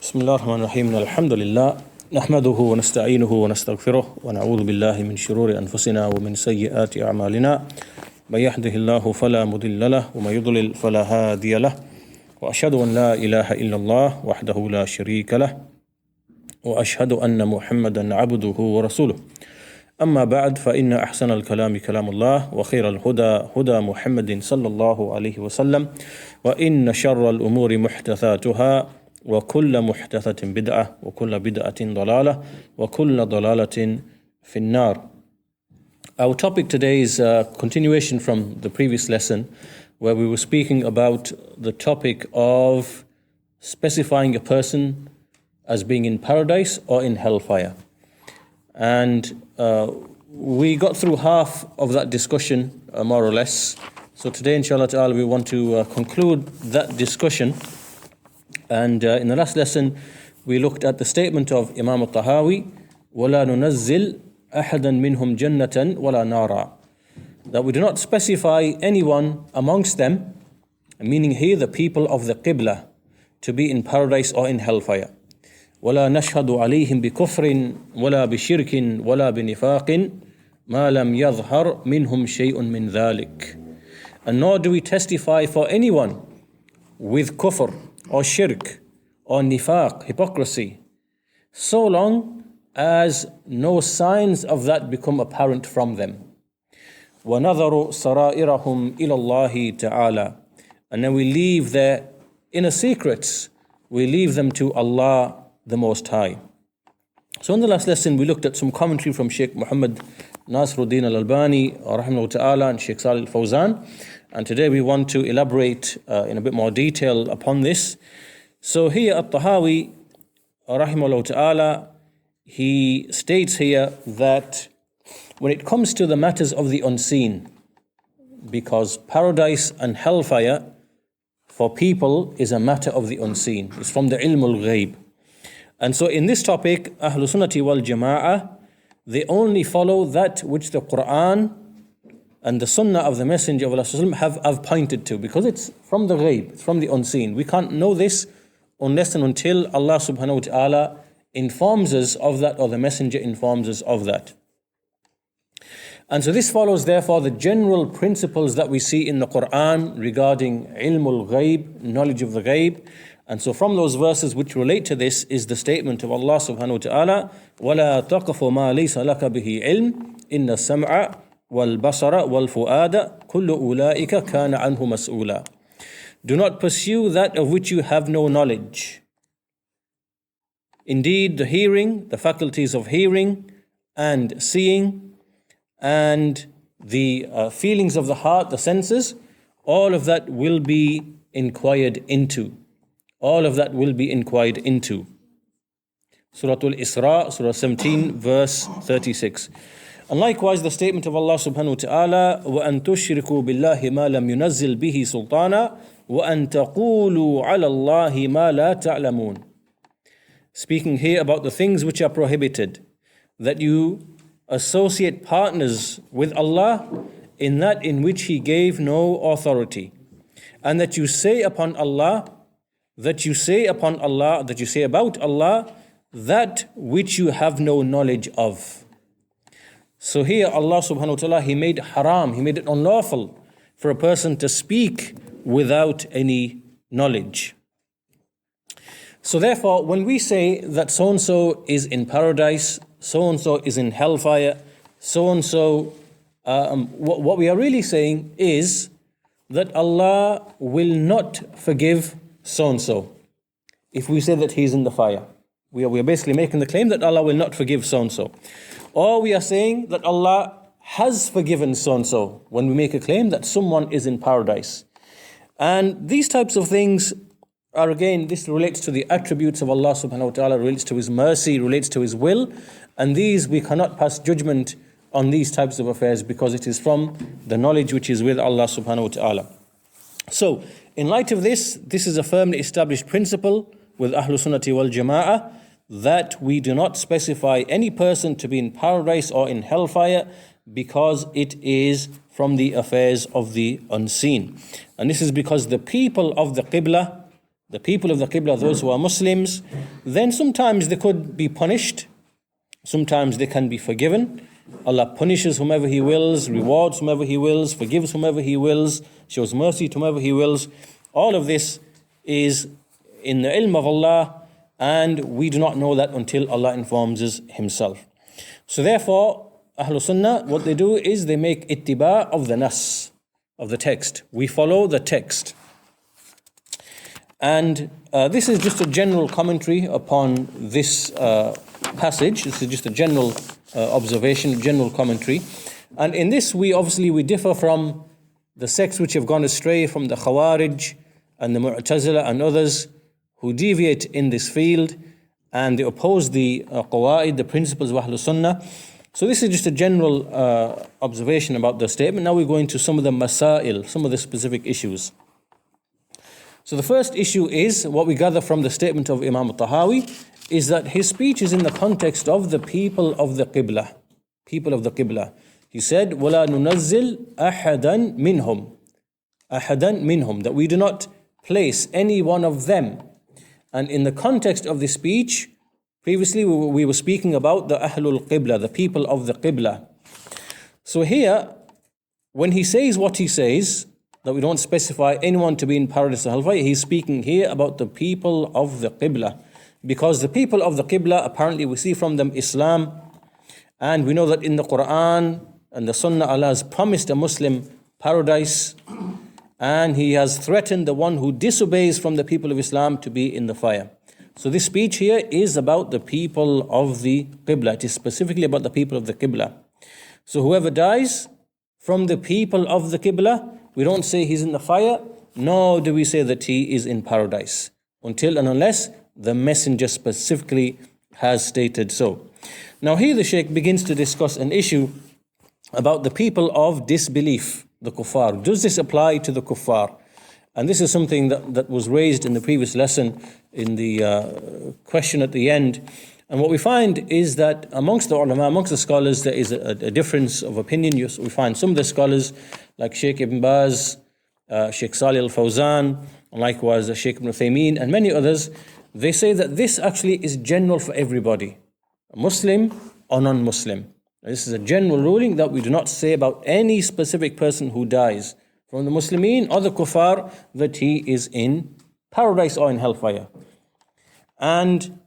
بسم الله الرحمن الرحيم الحمد لله نحمده ونستعينه ونستغفره ونعوذ بالله من شرور أنفسنا ومن سيئات أعمالنا من يهده الله فلا مضل له ومن يضلل فلا هادي له وأشهد أن لا إله إلا الله وحده لا شريك له وأشهد أن محمدا عبده ورسوله أما بعد فإن أحسن الكلام كلام الله وخير الهدى هدى محمد صلى الله عليه وسلم وإن شر الأمور محدثاتها وكل محدثة بدعة وكل بدعة ضلالة وكل ضلالة في النار. Our topic today is a continuation from the previous lesson where we were speaking about the topic of specifying a person as being in paradise or in hellfire. And we got through half of that discussion, more or less. So today, inshallah ta'ala, we want to conclude that discussion. And in the last lesson, we looked at the statement of Imam al-Tahaawiyyah, وَلَا نُنَزِّلْ أَحَدًا مِّنْهُمْ جَنَّةً وَلَا نَارًا, that we do not specify anyone amongst them, meaning here the people of the Qibla, to be in paradise or in hellfire. وَلَا نَشْهَدُ عَلَيْهِمْ بِكُفْرٍ وَلَا بِشِرْكٍ وَلَا بِنِفَاقٍ مَا لَمْ يَظْهَرْ مِنْهُمْ شَيْءٌ مِّن ذَلِكَ. And nor do we testify for anyone with kufr or shirk or nifaq, hypocrisy, so long as no signs of that become apparent from them. وَنَظَرُ سَرَائِرَهُمْ إِلَى اللَّهِ تَعَالَى. And then we leave their inner secrets, we leave them to Allah the Most High. So in the last lesson we looked at some commentary from Sheikh Muhammad Nasiruddin al-Albani rahimahullah ta'ala and Sheikh Salih al-Fawzan, and today we want to elaborate in a bit more detail upon this. So here at-Tahaawiyyah rahimahullah ta'ala, he states here that when it comes to the matters of the unseen, because paradise and hellfire for people is a matter of the unseen, it's from the ilm al-ghayb. And so in this topic, Ahlul Sunnati wal Jama'ah, they only follow that which the Quran and the Sunnah of the Messenger of Allah have pointed to, because it's from the ghayb, it's from the unseen. We can't know this unless and until Allah subhanahu wa ta'ala informs us of that, or the Messenger informs us of that. And so this follows therefore the general principles that we see in the Quran regarding ilmul ghayb, knowledge of the ghayb. And so from those verses which relate to this is the statement of Allah subhanahu wa ta'ala, وَلَا تَقْفُ مَا لَيْسَ لَكَ بِهِ عِلْمٍ إِنَّ السَّمْعَ وَالْبَصَرَ وَالْفُؤَادَ كُلُّ أُولَٰئِكَ كَانَ عَنْهُ مَسْئُولًا. Do not pursue that of which you have no knowledge. Indeed, the hearing, the faculties of hearing and seeing, and the feelings of the heart, the senses, all of that will be inquired into. All of that will be inquired into. Surah Al-Isra, Surah 17, verse 36. And likewise the statement of Allah subhanahu wa ta'ala, وَأَن تُشْرِكُوا بِاللَّهِ مَا لَمْ يُنَزِّلْ بِهِ سُلْطَانًا وَأَن تَقُولُوا عَلَى اللَّهِ مَا لَا تَعْلَمُونَ. Speaking here about the things which are prohibited, that you associate partners with Allah in that in which He gave no authority, and that you say upon Allah, that you say about Allah that which you have no knowledge of. So here Allah subhanahu wa ta'ala, He made haram, He made it unlawful for a person to speak without any knowledge. So therefore, when we say that so-and-so is in paradise, so-and-so is in hellfire, so-and-so, what we are really saying is that Allah will not forgive so-and-so. If we say that he's in the fire, we are basically making the claim that Allah will not forgive so-and-so. Or we are saying that Allah has forgiven so-and-so when we make a claim that someone is in paradise. And these types of things are, again, this relates to the attributes of Allah subhanahu wa ta'ala, relates to His mercy, relates to His will. And these, we cannot pass judgment on these types of affairs because it is from the knowledge which is with Allah subhanahu wa ta'ala. So, in light of this is a firmly established principle with Ahlul Sunnati wal Jama'ah, that we do not specify any person to be in paradise or in hellfire because it is from the affairs of the unseen. And this is because the people of the Qibla, the people of the Qibla, those who are Muslims, then sometimes they could be punished, sometimes they can be forgiven. Allah punishes whomever He wills, rewards whomever He wills, forgives whomever He wills, shows mercy to whomever He wills. All of this is in the ilm of Allah, and we do not know that until Allah informs us Himself. So therefore, Ahlul Sunnah, what they do is they make ittiba of the nas, of the text. We follow the text. And this is just a general commentary upon this passage. This is just a general observation, general commentary. And in this, we differ from the sects which have gone astray, from the Khawarij and the Mu'tazila and others who deviate in this field, and they oppose the qawaid, the principles of Ahlul Sunnah. So this is just a general observation about the statement. Now we go into some of the masail, some of the specific issues. So the first issue is, what we gather from the statement of Imam al-Tahawi, is that his speech is in the context of the people of the Qibla. People of the Qibla. He said, وَلَا نُنَزِّلْ أَحَدًا مِنْهُمْ. أَحَدًا مِنْهُمْ. That we do not place any one of them. And in the context of this speech, previously we were speaking about the Ahlul Qibla, the people of the Qibla. So here, when he says what he says, that we don't specify anyone to be in paradise or hellfire, he's speaking here about the people of the Qibla. Because the people of the Qibla, apparently we see from them Islam, and we know that in the Quran and the Sunnah, Allah has promised a Muslim paradise, and He has threatened the one who disobeys from the people of Islam to be in the fire. So this speech here is about the people of the Qibla. It is specifically about the people of the Qibla. So whoever dies from the people of the Qibla, we don't say he's in the fire, nor do we say that he is in paradise, until and unless the Messenger specifically has stated so. Now here the Shaykh begins to discuss an issue about the people of disbelief, the kuffar. Does this apply to the kuffar? And this is something that was raised in the previous lesson in the question at the end. And what we find is that amongst the ulama, amongst the scholars, there is a difference of opinion. We find some of the scholars, like Sheikh Ibn Baz, Sheikh Salih al-Fawzan, and likewise Sheikh Ibn Uthaymeen, and many others, they say that this actually is general for everybody, Muslim or non-Muslim. This is a general ruling that we do not say about any specific person who dies from the Muslimin or the kuffar that he is in paradise or in hellfire. And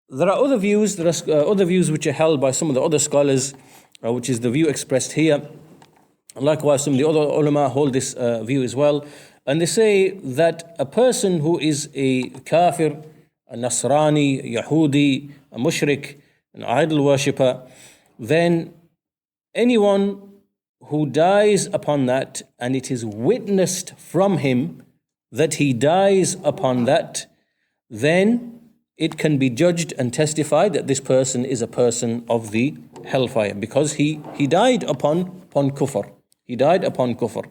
there are other views. There are other views which are held by some of the other scholars, which is the view expressed here. Likewise, some of the other ulama hold this view as well. And they say that a person who is a kafir, a Nasrani, a Yahudi, a mushrik, an idol worshipper, then anyone who dies upon that and it is witnessed from him that he dies upon that, then it can be judged and testified that this person is a person of the hellfire, because he died upon kufr. He died upon kufr.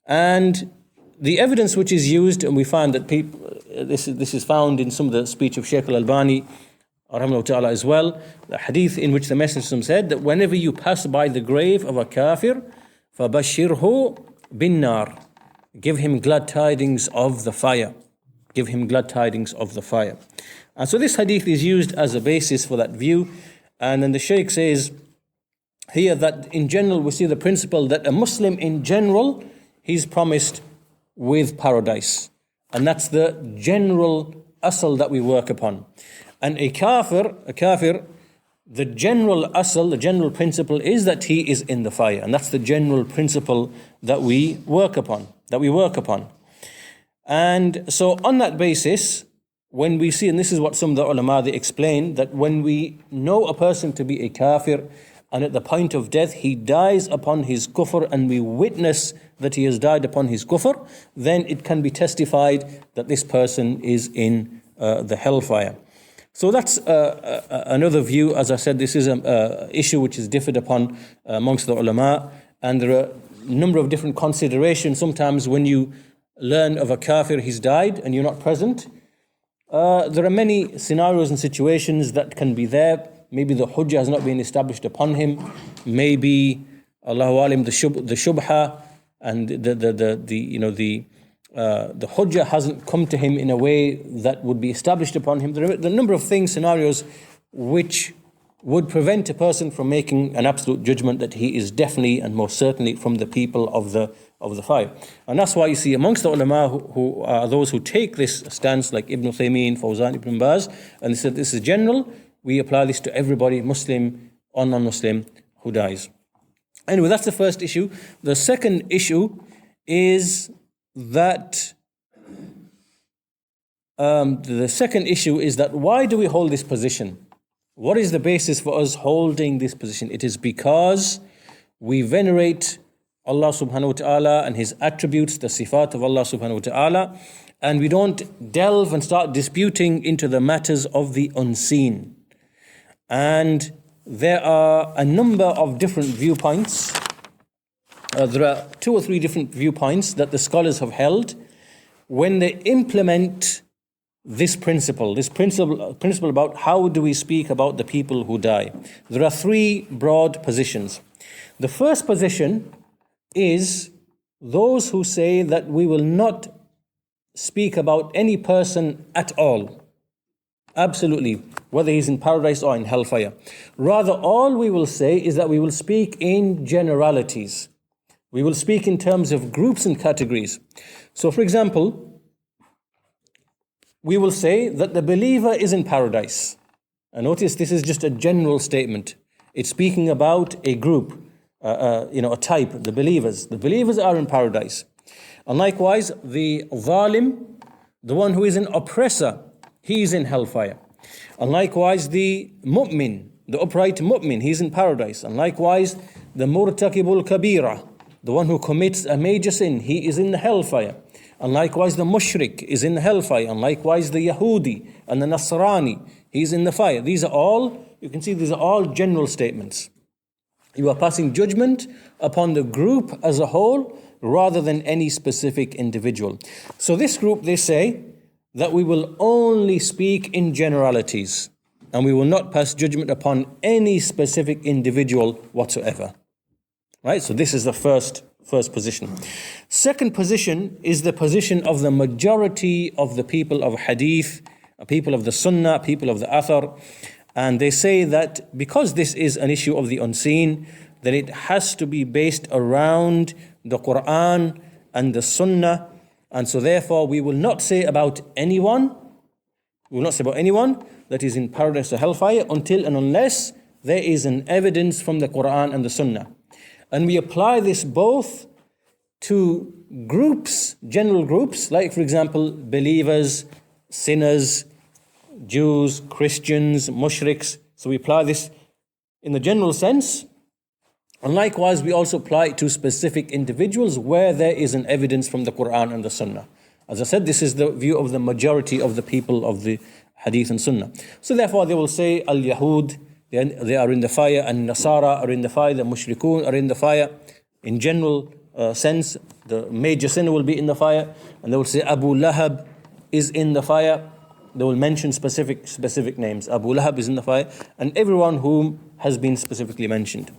And the evidence which is used, and we find that this is found in some of the speech of Shaykh al-Albani rahimahullah as well, the hadith in which the Messenger said that whenever you pass by the grave of a kafir, فَبَشِّرْهُ بِالنَّارِ, give him glad tidings of the fire. Give him glad tidings of the fire. And so this hadith is used as a basis for that view. And then the Shaykh says here that in general we see the principle that a Muslim in general, he's promised with paradise. And that's the general asl that we work upon. And a kafir, the general asl, the general principle is that he is in the fire. And that's the general principle that we work upon. And so on that basis, when we see, and this is what some of the ulama, they explain, that when we know a person to be a kafir, and at the point of death he dies upon his kufr, and we witness that he has died upon his kufr, then it can be testified that this person is in the hellfire. So that's another view. As I said, this is an issue which is differed upon amongst the ulama, and there are a number of different considerations. Sometimes when you learn of a kafir, he's died, and you're not present, there are many scenarios and situations that can be there. Maybe the hujjah has not been established upon him. Maybe, Allahu alim, the shubha and the the hujjah hasn't come to him in a way that would be established upon him. There are a number of things, scenarios, which would prevent a person from making an absolute judgment that he is definitely and most certainly from the people of the fire. And that's why you see amongst the ulama who are those who take this stance, like Ibn Uthaymeen, Fawzan, Ibn Baz, and they said this is general, we apply this to everybody, Muslim or non-Muslim, who dies. Anyway, that's the first issue. The second issue is that why do we hold this position? What is the basis for us holding this position? It is because we venerate Allah subhanahu wa ta'ala and His attributes, the sifat of Allah subhanahu wa ta'ala, and we don't delve and start disputing into the matters of the unseen. And there are a number of different viewpoints. There are 2 or 3 different viewpoints that the scholars have held when they implement this principle about how do we speak about the people who die. There are 3 broad positions. The first position is those who say that we will not speak about any person at all. Absolutely, whether he's in paradise or in hellfire. Rather, all we will say is that we will speak in generalities. We will speak in terms of groups and categories. So, for example, we will say that the believer is in paradise. And notice this is just a general statement. It's speaking about a group, a type, the believers. The believers are in paradise. And likewise, the zalim, the one who is an oppressor, he is in hellfire. And likewise, the mu'min, the upright mu'min, he's in paradise. And likewise, the murtakibul kabira, the one who commits a major sin, he is in the hellfire. And likewise the mushrik is in the hellfire. And likewise the Yahudi and the Nasrani, he's in the fire. These are all, you can see these are all general statements. You are passing judgment upon the group as a whole rather than any specific individual. So this group, they say that we will only speak in generalities and we will not pass judgment upon any specific individual whatsoever. Right? So this is the first position. Second position is the position of the majority of the people of hadith, people of the sunnah, people of the athar. And they say that because this is an issue of the unseen, that it has to be based around the Quran and the sunnah. And so therefore we will not say about anyone, that is in paradise or hellfire until and unless there is an evidence from the Quran and the sunnah. And we apply this both to groups, general groups, like for example, believers, sinners, Jews, Christians, mushriks. So we apply this in the general sense. And likewise, we also apply it to specific individuals where there is an evidence from the Quran and the Sunnah. As I said, this is the view of the majority of the people of the Hadith and Sunnah. So therefore, they will say, Al-Yahud, they are in the fire, and Nasara are in the fire, the Mushrikun are in the fire. In general sense, the major sinner will be in the fire. And they will say, Abu Lahab is in the fire. They will mention specific names. Abu Lahab is in the fire, and everyone whom has been specifically mentioned.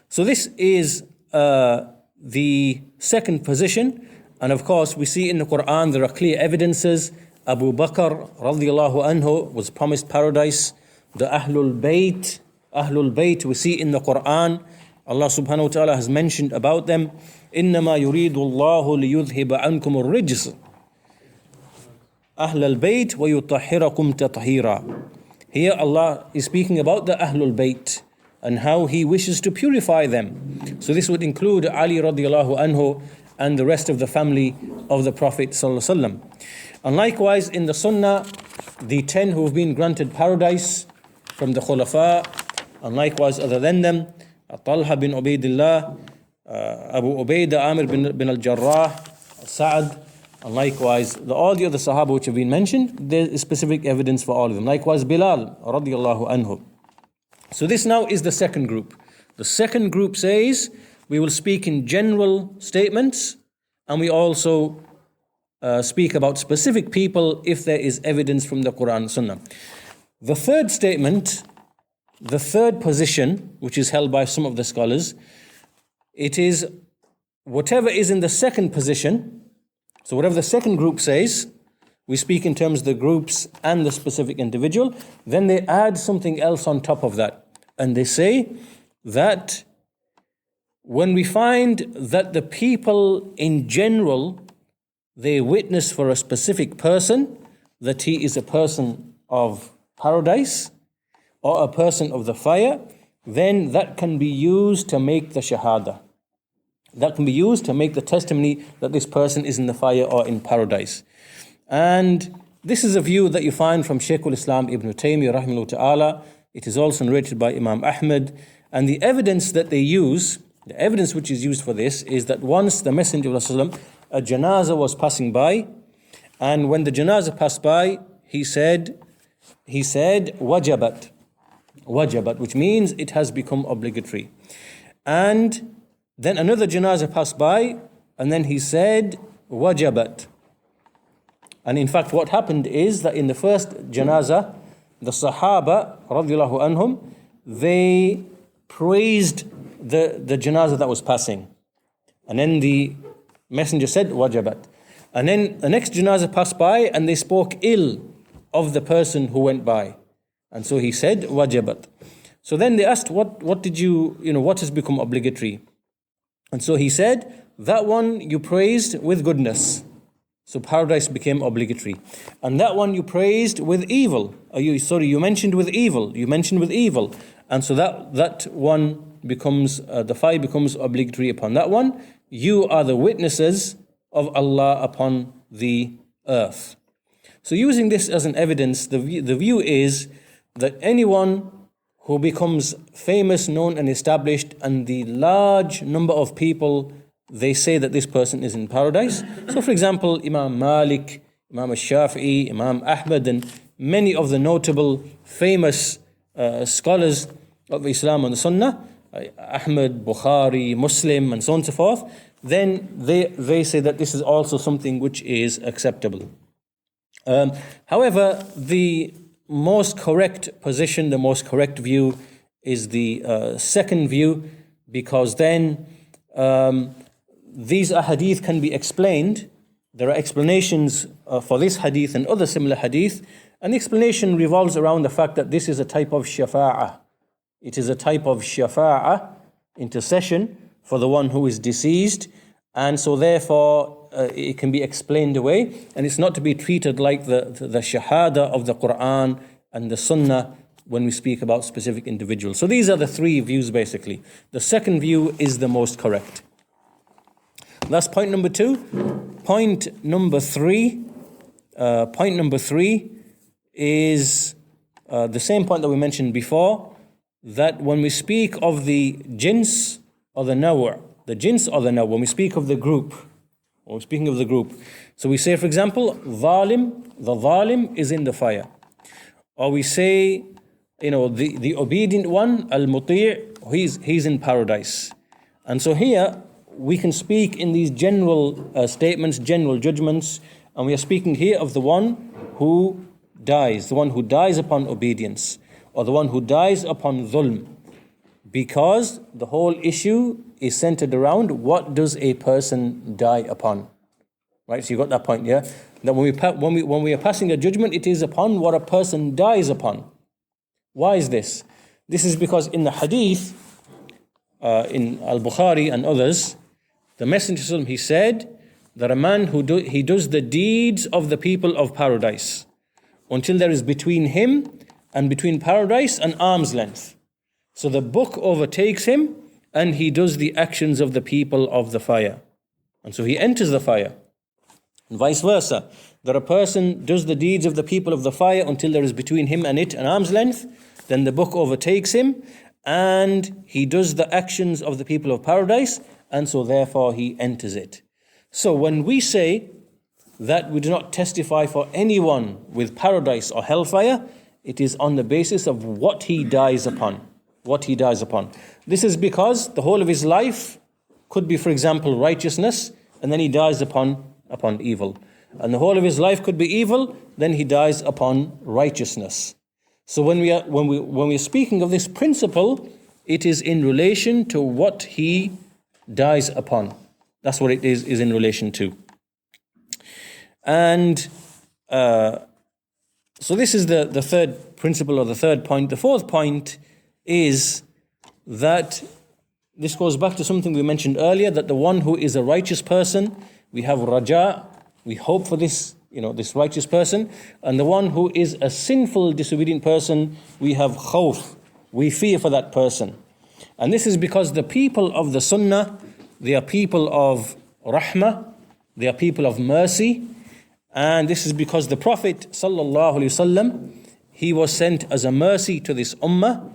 So this is the second position. And of course, we see in the Quran there are clear evidences. Abu Bakr radiallahu anhu was promised paradise. The Ahlul Bayt we see in the Quran. Allah subhanahu wa ta'ala has mentioned about them. إِنَّمَا يُرِيدُ اللَّهُ لِيُذْهِبَ عَنْكُمُ الرِّجْسَ أَهْلَ الْبَيْتِ وَيُطَهِّرَكُمْ تَطْهِيرًا. Here Allah is speaking about the Ahlul Bayt and how He wishes to purify them. So this would include Ali radiallahu anhu and the rest of the family of the Prophet sallallahu alaihi wasallam. And likewise in the Sunnah, the 10 who have been granted paradise from the Khulafa, and likewise other than them, Talha bin Ubaidillah, Abu Ubaidah, Amir bin al-Jarrah, Sa'ad, and likewise all the other Sahaba which have been mentioned, there is specific evidence for all of them. Likewise Bilal radiallahu anhu. So this now is the second group. The second group says we will speak in general statements, and we also speak about specific people if there is evidence from the Quran and Sunnah. The third statement, the third position, which is held by some of the scholars, it is whatever is in the second position, So whatever the second group says, we speak in terms of the groups and the specific individual. Then they add something else on top of that. And they say that when we find that the people in general, they witness for a specific person, that he is a person of paradise or a person of the fire, then that can be used to make the shahada. That can be used to make the testimony that this person is in the fire or in paradise. And this is a view that you find from Shaykh al-Islam Ibn Taymiyyah rahimahullah ta'ala. It is also narrated by Imam Ahmad. And the evidence that they use, the evidence which is used for this, is that once the Messenger of Allah, a janazah was passing by, and when the janazah passed by, he said, wajabat, which means it has become obligatory. And then another janazah passed by, and then he said, wajabat. And in fact, what happened is that in the first janazah, the Sahaba, radiallahu anhum, they praised the janazah that was passing. And then the Messenger said, wajabat. And then the next janazah passed by, and they spoke ill of the person who went by. And so he said, wajabat. So then they asked, what has become obligatory? And so he said, that one you praised with goodness. So paradise became obligatory. And that one you praised with evil. You mentioned with evil. And so that one becomes, the fire becomes obligatory upon that one. You are the witnesses of Allah upon the earth. So using this as an evidence, the view is that anyone who becomes famous, known and established, and the large number of people, they say that this person is in paradise. So for example, Imam Malik, Imam al-Shafi'i, Imam Ahmad, and many of the notable, famous scholars of Islam and the Sunnah, Ahmad, Bukhari, Muslim, and so on and so forth, then they say that this is also something which is acceptable. However, the most correct position, the most correct view is the second view, because then these hadith can be explained. There are explanations for this hadith and other similar hadith, and the explanation revolves around the fact that this is a type of shafa'ah. It is a type of shafa'ah, intercession for the one who is deceased, and so therefore it can be explained away, and it's not to be treated like the shahada of the Quran and the Sunnah when we speak about specific individuals. So these are the three views basically. The second view is the most correct. That's point number 2. Point number 3 is the same point that we mentioned before, that when we speak of the jins or the naw', when we speak of the group, or speaking of the group, so we say, for example, the zalim is in the fire, or we say, the obedient one, al-muti', he's in paradise. And so here we can speak in these general statements, general judgments, and we are speaking here of the one who dies upon obedience, or the one who dies upon dhulm, because the whole issue is centered around what does a person die upon. Right, so you got that point, yeah? That when we are passing a judgment, it is upon what a person dies upon. Why is this? This is because in the hadith, in Al-Bukhari and others, the Messenger, he said that a man he does the deeds of the people of paradise until there is between him and between paradise an arm's length. So the book overtakes him, and he does the actions of the people of the fire. And so he enters the fire. And vice versa, that a person does the deeds of the people of the fire until there is between him and it an arm's length, then the book overtakes him, and he does the actions of the people of paradise, and so therefore he enters it. So when we say that we do not testify for anyone with paradise or hellfire, it is on the basis of what he dies upon. This is because the whole of his life could be, for example, righteousness, and then he dies upon evil. And the whole of his life could be evil, then he dies upon righteousness. So when we are speaking of this principle, it is in relation to what he dies upon. That's what it is in relation to. And so this is the third principle, or the third point. The fourth point is that this goes back to something we mentioned earlier, that the one who is a righteous person, we have raja, we hope for this, this righteous person, and the one who is a sinful, disobedient person, we have khawf, we fear for that person. And this is because the people of the sunnah, they are people of rahmah, they are people of mercy, and this is because the Prophet sallallahu alaihi wasallam, he was sent as a mercy to this ummah.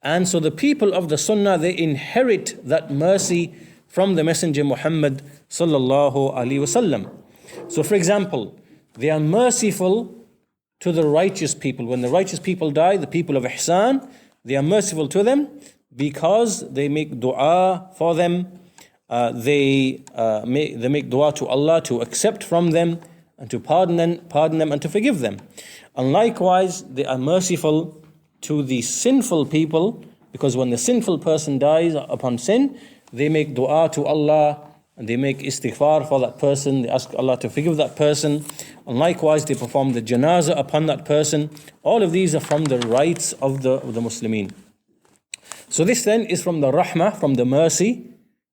And so the people of the Sunnah, they inherit that mercy from the Messenger Muhammad sallallahu alaihi wasallam. So for example, they are merciful to the righteous people. When the righteous people die, the people of ihsan, they are merciful to them because they make dua for them. They make dua to Allah to accept from them and to pardon them and to forgive them. And likewise, they are merciful to the sinful people, because when the sinful person dies upon sin, they make dua to Allah and they make istighfar for that person, they ask Allah to forgive that person, and likewise they perform the janazah upon that person. All of these are from the rights of the Muslimin. So this then is from the rahmah, from the mercy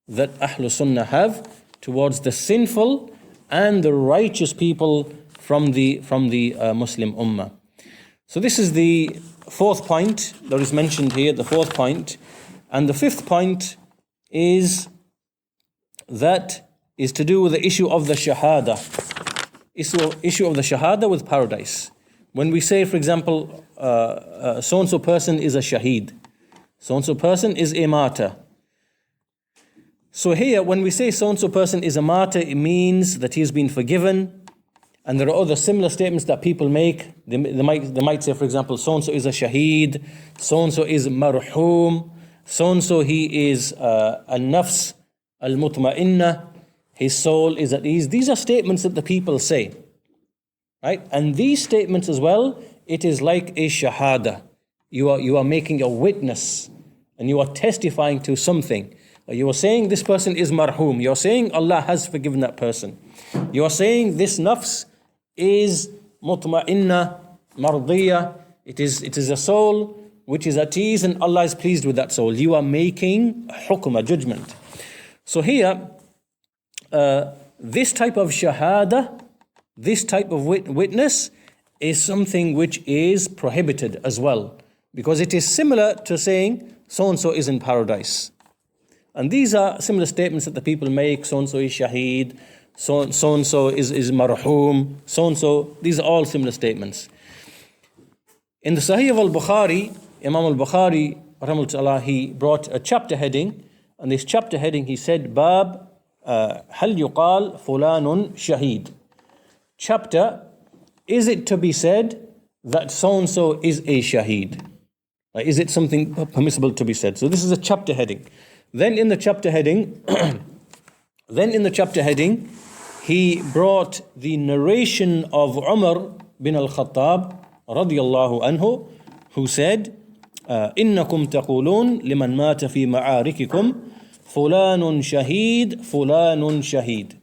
that Ahlul Sunnah have towards the sinful and the righteous people from the Muslim Ummah. So this is the fourth point that is mentioned here, the fourth point. And the fifth point is to do with the issue of the shahada. Issue of the shahada with paradise. When we say, for example, so-and-so person is a shaheed, so-and-so person is a martyr. So here, when we say so-and-so person is a martyr, it means that he has been forgiven. And there are other similar statements that people make. They might say, for example, so-and-so is a shaheed, so-and-so is marhum, so-and-so he is al-nafs al-mutma'inna, his soul is at ease. These are statements that the people say, right? And these statements as well, it is like a shahada. You are making a witness and you are testifying to something. You are saying this person is marhum. You are saying Allah has forgiven that person. You are saying this nafs is mutma'inna, mardiya. It is a soul which is at ease and Allah is pleased with that soul. You are making hukm, a judgment. So here, this type of shahada, this type of witness is something which is prohibited as well, because it is similar to saying so-and-so is in paradise. And these are similar statements that the people make. So-and-so is shaheed, so-and-so is marhum, so-and-so. These are all similar statements. In the Sahih of al-Bukhari, Imam al-Bukhari, rahmatullah, he brought a chapter heading. And this chapter heading, he said, Bab, hal yuqal fulanun shaheed. Chapter, is it to be said that so-and-so is a shaheed? Is it something permissible to be said? So this is a chapter heading. Then in the chapter heading, he brought the narration of Umar bin al-Khattab radiyallahu anhu, who said, إنكم تقولون لمن مات في معارككم فلان شهيد فلان شهيد.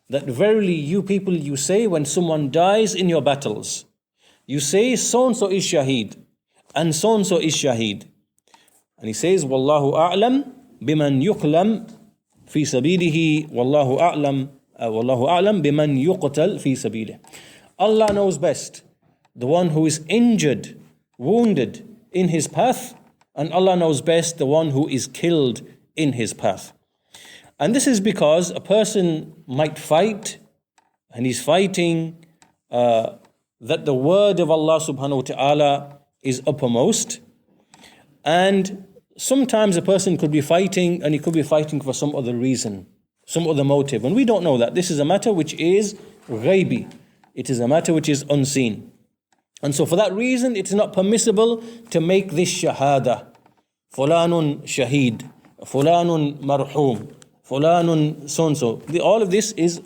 That verily you people, you say when someone dies in your battles, you say so-and-so is shaheed and so-and-so is shaheed. And he says, Wallahu a'lam biman yuqlam fi sabilihi, Wallahu a'lam biman yuqtal fi sabilihi. Allah knows best the one who is injured, wounded in his path, and Allah knows best the one who is killed in his path. And this is because a person might fight, and he's fighting that the word of Allah subhanahu wa ta'ala is uppermost. And sometimes a person could be fighting, and he could be fighting for some other reason, some other motive. And we don't know that. This is a matter which is ghaibi. It is a matter which is unseen. And so for that reason, it is not permissible to make this shahada. Fulanun shaheed, fulanun marhum, fulanun so-and-so. All of this is,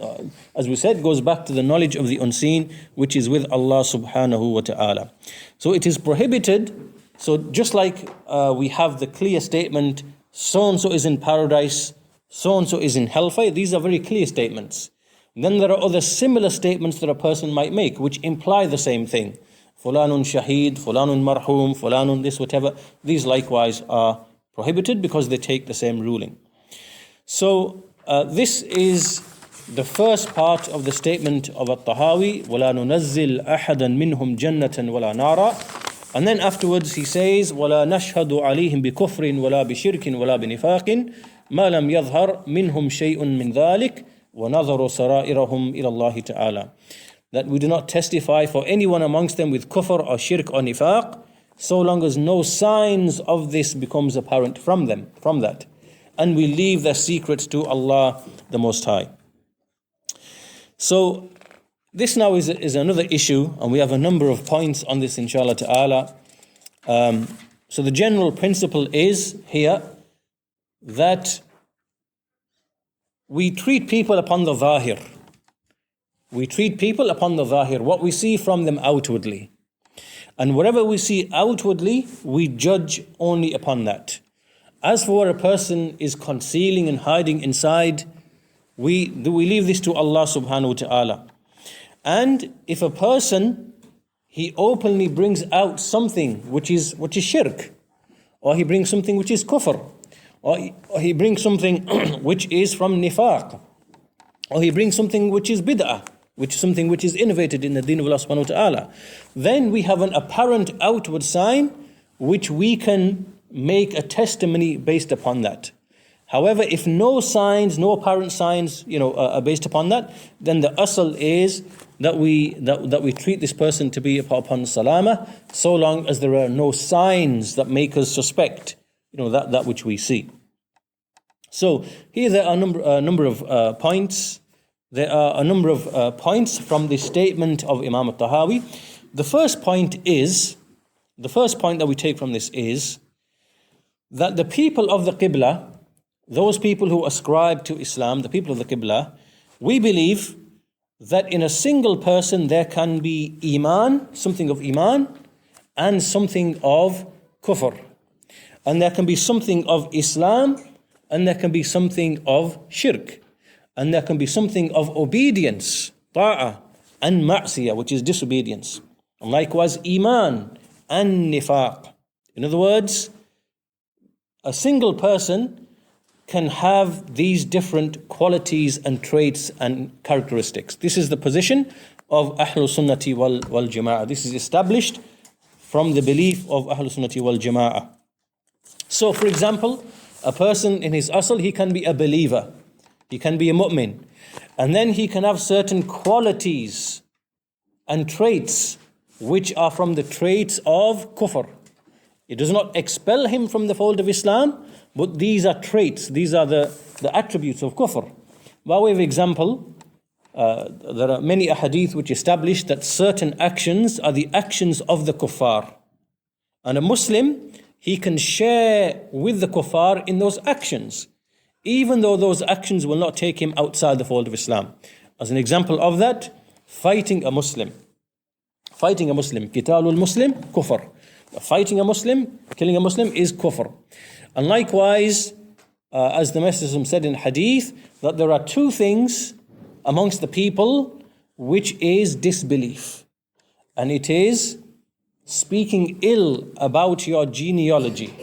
as we said, goes back to the knowledge of the unseen, which is with Allah subhanahu wa ta'ala. So it is prohibited. So just like we have the clear statement, so-and-so is in paradise, so-and-so is in hellfire, these are very clear statements. Then there are other similar statements that a person might make which imply the same thing. Fulanun shaheed, fulanun marhum, fulanun this, whatever. These likewise are prohibited because they take the same ruling. So this is the first part of the statement of At-Tahawi, وَلَا نُنَزِّلْ أَحَدًا مِّنْهُمْ جَنَّةً وَلَا نَارًا. And then afterwards he says, وَلَا نَشْهَدُ عَلَيْهِمْ بِكُفْرٍ وَلَا بِشِرْكٍ وَلَا بِنِفَاقٍ مَا لَمْ يَظْهَرْ مِنْهُمْ شَيْءٌ مِّن ذَلِكَ وَنَظَرُ سَرَائِرَهُمْ إِلَى اللَّهِ تَعَالَى. That we do not testify for anyone amongst them with kufr or shirk or nifaq, so long as no signs of this becomes apparent from that. And we leave their secrets to Allah the Most High. So this now is another issue, and we have a number of points on this, inshallah ta'ala. So the general principle is here that we treat people upon the zahir. We treat people upon the zahir, what we see from them outwardly. And whatever we see outwardly, we judge only upon that. As for what a person is concealing and hiding inside, we leave this to Allah subhanahu wa ta'ala. And if a person, he openly brings out something which is shirk, or he brings something which is kufr, or he brings something which is from nifaq, or he brings something which is bid'ah, which is something which is innovated in the deen of Allah subhanahu wa ta'ala, then we have an apparent outward sign which we can make a testimony based upon that. However, if no apparent signs, are based upon that, then the asl is that we treat this person to be upon salama, so long as there are no signs that make us suspect, that which we see. So here there are a number of points. There are a number of points from the statement of Imam At-Tahawi. The first point that we take from this is that the people of the Qibla, those people who ascribe to Islam, the people of the Qibla, we believe that in a single person there can be iman, something of iman, and something of kufr. And there can be something of Islam, and there can be something of shirk. And there can be something of obedience, ta'ah, and ma'siyah, which is disobedience. And likewise, iman and nifaq. In other words, a single person can have these different qualities and traits and characteristics. This is the position of Ahlul Sunnati wal Jama'ah. This is established from the belief of Ahlul Sunnati wal Jama'ah. So, for example, a person in his asl, he can be a believer. He can be a mu'min. And then he can have certain qualities and traits which are from the traits of kufr. It does not expel him from the fold of Islam, but these are traits, these are the attributes of kufr. By way of example, there are many ahadith which establish that certain actions are the actions of the kuffar. And a Muslim, he can share with the kuffar in those actions, even though those actions will not take him outside the fold of Islam. As an example of that, fighting a Muslim, qitalul Muslim, kufr. Fighting a Muslim, killing a Muslim is kufr. And likewise, as the Messenger said in hadith, that there are two things amongst the people which is disbelief. And it is speaking ill about your genealogy,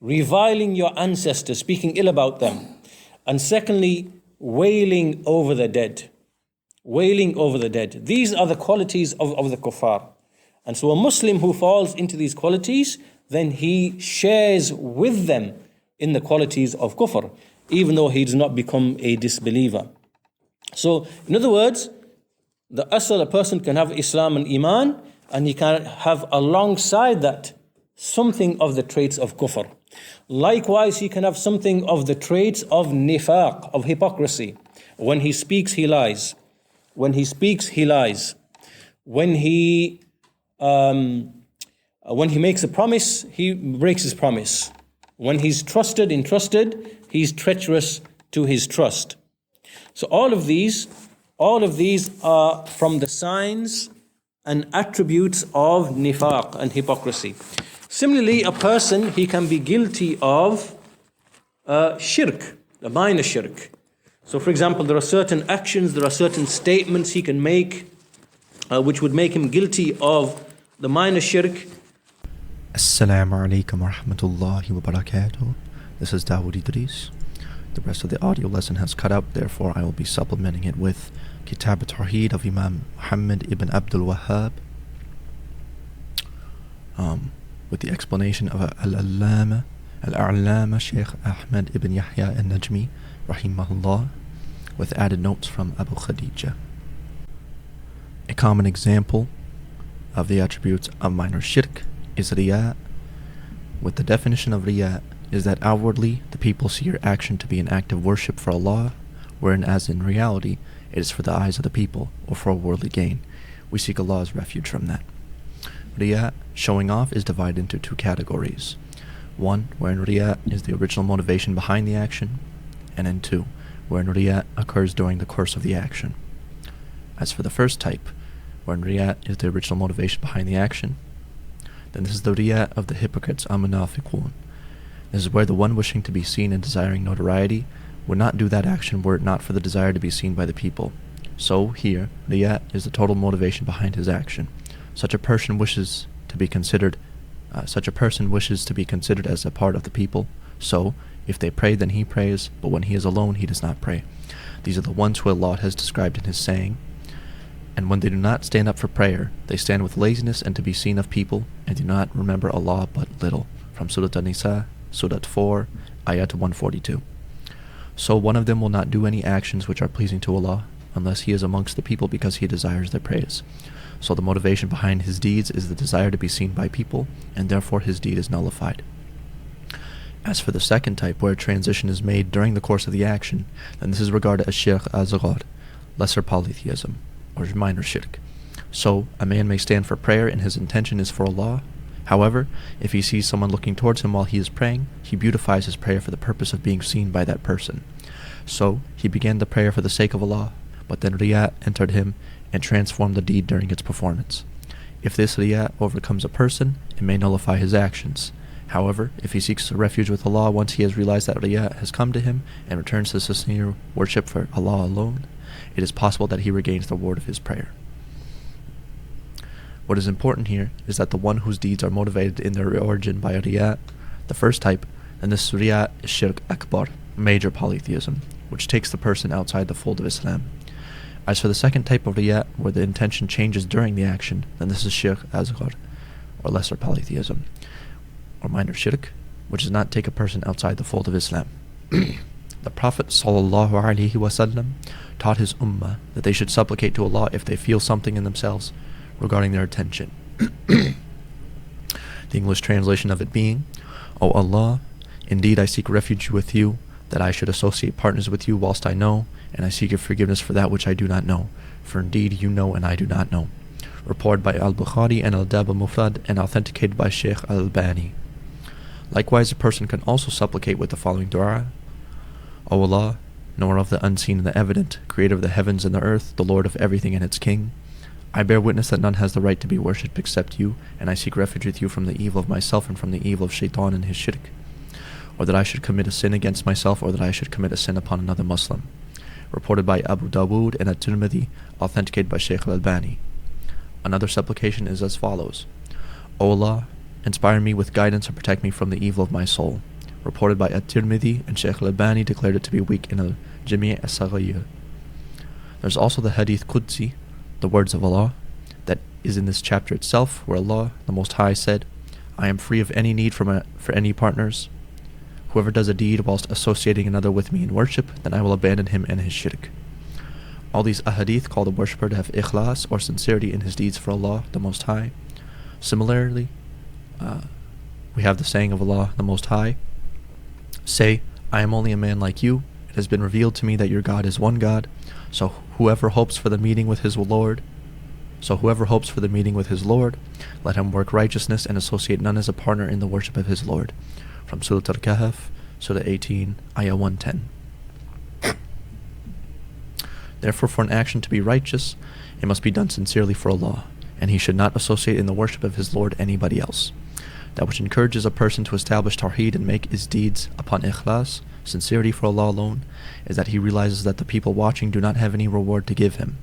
reviling your ancestors, speaking ill about them. And secondly, wailing over the dead. These are the qualities of the kuffar. And so a Muslim who falls into these qualities, then he shares with them in the qualities of kufr, even though he does not become a disbeliever. So, in other words, the asl, a person can have Islam and Iman, and he can have alongside that something of the traits of kufr. Likewise, he can have something of the traits of nifaq, of hypocrisy. When he speaks, he lies. When he makes a promise, he breaks his promise. When he's entrusted, he's treacherous to his trust. So all of these are from the signs and attributes of nifaq and hypocrisy. Similarly, a person, he can be guilty of shirk, a minor shirk. So for example, there are certain actions, there are certain statements he can make which would make him guilty of the minor shirk. Assalamu alaikum wa rahmatullahi wa barakatuh. This is Dawood-Idrees. The rest of the audio lesson has cut out, therefore I will be supplementing it with Kitab al-Tawheed of Imam Muhammad ibn Abdul Wahhab, with the explanation of Al-A'lama Shaykh Ahmad ibn Yahya al-Najmi rahimahullah, with added notes from Abu Khadija. A common example of the attributes of minor shirk is Iyaad, with the definition of Iyaad is that outwardly the people see your action to be an act of worship for Allah, wherein as in reality it is for the eyes of the people or for worldly gain. We seek Allah's refuge from that. Iyaad, showing off, is divided into two categories. One, wherein Iyaad is the original motivation behind the action, and then two, wherein Iyaad occurs during the course of the action. As for the first type, wherein Iyaad is the original motivation behind the action, then this is the Iyaad of the hypocrites, al-munafiqun. This is where the one wishing to be seen and desiring notoriety would not do that action were it not for the desire to be seen by the people. So here, Iyaad is the total motivation behind his action. Such a person wishes to be considered as a part of the people. So, if they pray, then he prays, but when he is alone, he does not pray. These are the ones who Allah has described in his saying, and when they do not stand up for prayer, they stand with laziness and to be seen of people, and do not remember Allah but little. From Surah An-Nisa, Surah 4, Ayat 142. So one of them will not do any actions which are pleasing to Allah, unless he is amongst the people because he desires their praise. So the motivation behind his deeds is the desire to be seen by people, and therefore his deed is nullified. As for the second type, where a transition is made during the course of the action, then this is regarded as shirk asghar, lesser polytheism, or minor shirk. So, a man may stand for prayer and his intention is for Allah. However, if he sees someone looking towards him while he is praying, he beautifies his prayer for the purpose of being seen by that person. So, he began the prayer for the sake of Allah, but then Iyaad entered him and transformed the deed during its performance. If this Iyaad overcomes a person, it may nullify his actions. However, if he seeks refuge with Allah once he has realized that Iyaad has come to him and returns to sincere worship for Allah alone, it is possible that he regains the reward of his prayer. What is important here is that the one whose deeds are motivated in their origin by Iyaad, the first type, then this Iyaad is shirk akbar, major polytheism, which takes the person outside the fold of Islam. As for the second type of Iyaad, where the intention changes during the action, then this is shirk asghar, or lesser polytheism, or minor shirk, which does not take a person outside the fold of Islam. The Prophet ﷺ taught his ummah that they should supplicate to Allah if they feel something in themselves regarding their attention. The English translation of it being, O Allah, indeed I seek refuge with you, that I should associate partners with you whilst I know, and I seek your forgiveness for that which I do not know, for indeed you know and I do not know. Reported by Al-Bukhari and Al-Adab al-Mufrad and authenticated by Shaykh Al-Albani. Likewise, a person can also supplicate with the following dua: O Allah, knower of the unseen and the evident, creator of the heavens and the earth, the Lord of everything and its King, I bear witness that none has the right to be worshipped except you, and I seek refuge with you from the evil of myself and from the evil of shaitan and his shirk, or that I should commit a sin against myself, or that I should commit a sin upon another Muslim. Reported by Abu Dawood and At-Tirmidhi, authenticated by Shaykh Al-Albani. Another supplication is as follows: O Allah, inspire me with guidance and protect me from the evil of my soul. Reported by At-Tirmidhi, and Shaykh Al-Albani declared it to be weak in Al-Jami' As-Saghir. There's also the Hadith Qudsi, the words of Allah, that is in this chapter itself, where Allah, the Most High, said, I am free of any need for any partners. Whoever does a deed whilst associating another with me in worship, then I will abandon him and his shirk. All these ahadith call the worshipper to have ikhlas, or sincerity in his deeds for Allah, the Most High. Similarly, we have the saying of Allah, the Most High, say, I am only a man like you. It has been revealed to me that your God is one God. So whoever hopes for the meeting with his Lord, let him work righteousness and associate none as a partner in the worship of his Lord. From Surah Al-Kahf, Surah 18, Ayah 110. Therefore, for an action to be righteous, it must be done sincerely for Allah, and he should not associate in the worship of his Lord anybody else. That which encourages a person to establish tawheed and make his deeds upon ikhlas, sincerity for Allah alone, is that he realizes that the people watching do not have any reward to give him.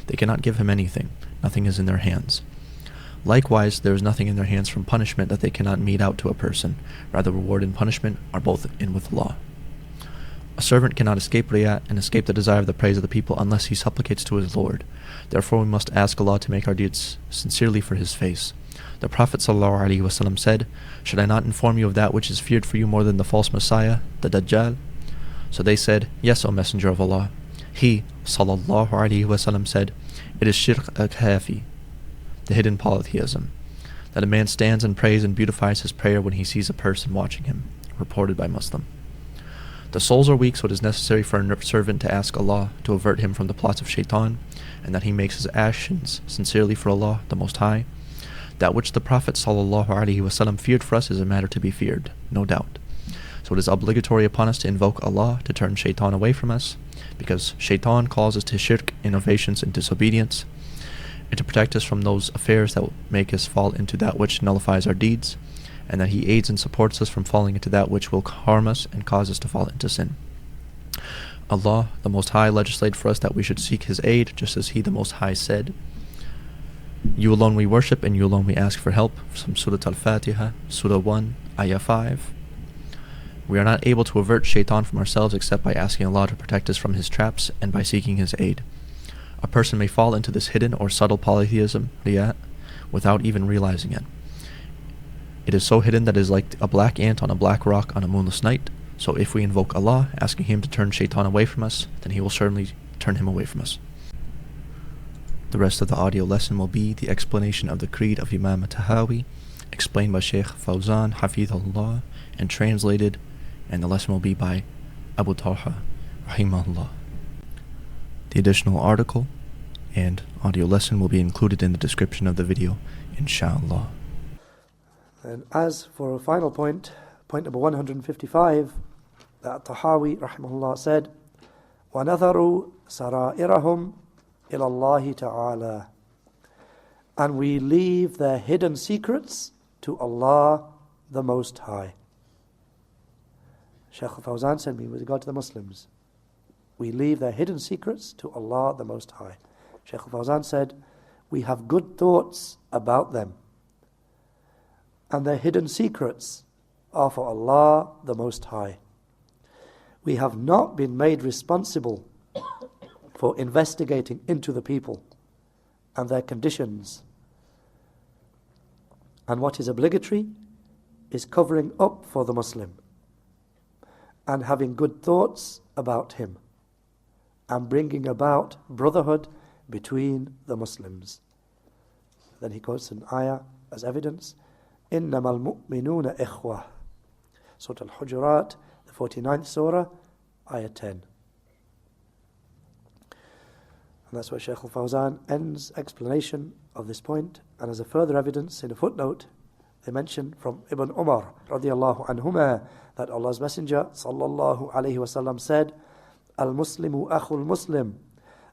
They cannot give him anything. Nothing is in their hands. Likewise, there is nothing in their hands from punishment that they cannot mete out to a person. Rather, reward and punishment are both in with Allah. A servant cannot escape riyā and escape the desire of the praise of the people unless he supplicates to his Lord. Therefore, we must ask Allah to make our deeds sincerely for His face. The Prophet ﷺ said, "Should I not inform you of that which is feared for you more than the false Messiah, the Dajjal?" So they said, "Yes, O Messenger of Allah." He ﷺ said, "It is shirk al-khafi, the hidden polytheism, that a man stands and prays and beautifies his prayer when he sees a person watching him," reported by Muslim. The souls are weak, so it is necessary for a servant to ask Allah to avert him from the plots of shaitan, and that he makes his actions sincerely for Allah, the Most High. That which the Prophet ﷺ feared for us is a matter to be feared, no doubt. So it is obligatory upon us to invoke Allah to turn shaitan away from us, because shaitan calls us to shirk, innovations, and disobedience, and to protect us from those affairs that will make us fall into that which nullifies our deeds, and that he aids and supports us from falling into that which will harm us and cause us to fall into sin. Allah, the Most High, legislated for us that we should seek His aid, just as He, the Most High, said, "You alone we worship, and you alone we ask for help," from Surah Al-Fatiha, Surah 1, Ayah 5. We are not able to avert shaitan from ourselves except by asking Allah to protect us from his traps and by seeking His aid. A person may fall into this hidden or subtle polytheism, riyā, without even realizing it. It is so hidden that it is like a black ant on a black rock on a moonless night. So if we invoke Allah, asking Him to turn shaitan away from us, then He will certainly turn him away from us. The rest of the audio lesson will be the explanation of the creed of Imam Tahaawiyyah, explained by Shaykh Fawzan, Hafidhullah, and translated, and the lesson will be by Abu Talha, Rahimahullah. The additional article and audio lesson will be included in the description of the video, inshallah. And as for a final point, point number 155, that Tahaawiyyah rahimahullah said, وَنَذَرُوا سَرَائِرَهُمْ إِلَى اللَّهِ تَعَالَى, and we leave their hidden secrets to Allah the Most High. Shaykh Fawzan said, with regard to the Muslims, we leave their hidden secrets to Allah the Most High. Shaykh Fawzan said, we have good thoughts about them, and their hidden secrets are for Allah the Most High. We have not been made responsible for investigating into the people and their conditions. And what is obligatory is covering up for the Muslim and having good thoughts about him and bringing about brotherhood between the Muslims. Then he quotes an ayah as evidence, إِنَّمَا الْمُؤْمِنُونَ إِخْوَةٌ, Surah Al-Hujurat, the 49th Surah, Ayah 10. And that's where Shaykh Al-Fawzan ends explanation of this point. And as a further evidence, in a footnote, they mention from Ibn Umar radiyallahu anhuma that Allah's Messenger sallallahu alayhi wasallam said, Al-Muslimu akhul Muslim,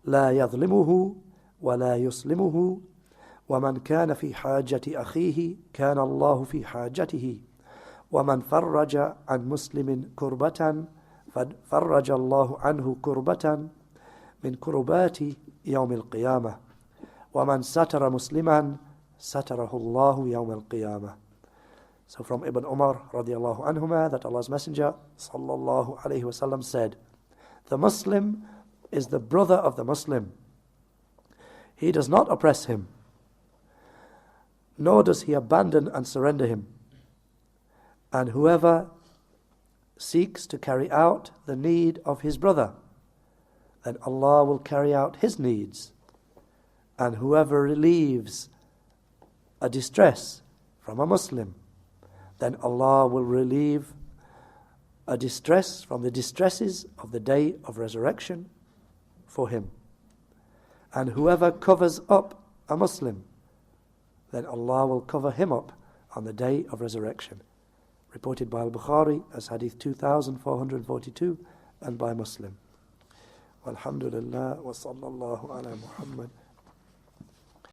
la yadhlimuhu wa la yuslimuhu, wa man kana fi hajati akhihi, kana Allahu fi hajatihi, wa man farraja an muslimin kurbatan, farraja Allahu anhu kurbatan, min kurubati yawm al-qiyamah, wa man satara musliman, satarahu Allahu yawm al-qiyamah. So from Ibn Umar radiyallahu anhuma that Allah's Messenger sallallahu alayhi wasallam said, the Muslim is the brother of the Muslim. He does not oppress him, nor does he abandon and surrender him. And whoever seeks to carry out the need of his brother, then Allah will carry out his needs. And whoever relieves a distress from a Muslim, then Allah will relieve a distress from the distresses of the day of resurrection for him. And whoever covers up a Muslim, then Allah will cover him up on the day of resurrection. Reported by Al-Bukhari as Hadith 2442 and by Muslim. Walhamdulillah wa sallallahu ala Muhammad